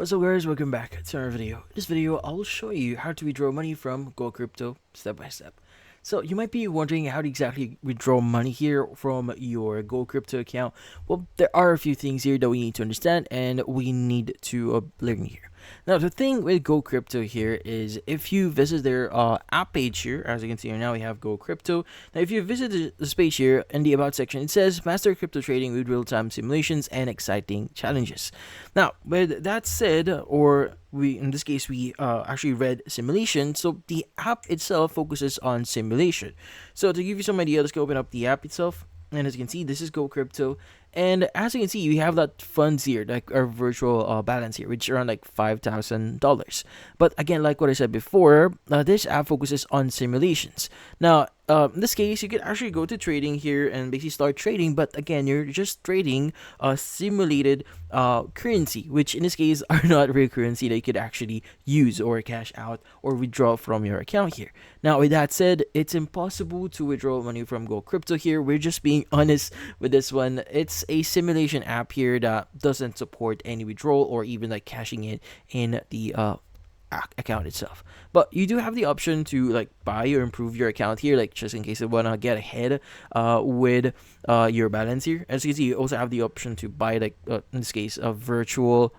What's up guys, welcome back to another video. In this video, I'll show you how to withdraw money from GoCrypto step by step. So you might be wondering how to exactly withdraw money here from your GoCrypto account. Well, there are a few things here that we need to understand and we need to learn here. Now, the thing with GoCrypto here is if you visit their app page here, as you can see here now, we have GoCrypto. Now, if you visit this page here in the About section, it says Master Crypto Trading with Real-Time Simulations and Exciting Challenges. Now, with that said, or we in this case we actually read simulation, so the app itself focuses on simulation. So to give you some idea, let's go open up the app itself, and as you can see, this is GoCrypto. And as you can see, you have that funds here, like our virtual balance here, which is around like $5,000. But again, like what I said before, this app focuses on simulations. Now, in this case, you could actually go to trading here and basically start trading. But again, you're just trading a simulated currency, which in this case are not real currency that you could actually use or cash out or withdraw from your account here. Now, with that said, it's impossible to withdraw money from GoCrypto here. We're just being honest with this one. It's a simulation app here that doesn't support any withdrawal or even like cashing in the account itself. But you do have the option to like buy or improve your account here, like just in case you wanna get ahead with your balance here. As you can see, you also have the option to buy like in this case virtual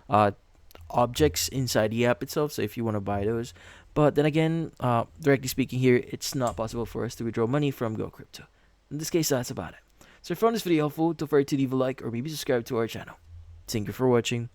objects inside the app itself, so if you want to buy those. But then again, directly speaking here, it's not possible for us to withdraw money from GoCrypto. In this case, that's about it. So if you found this video helpful, don't forget to leave a like or maybe subscribe to our channel. Thank you for watching.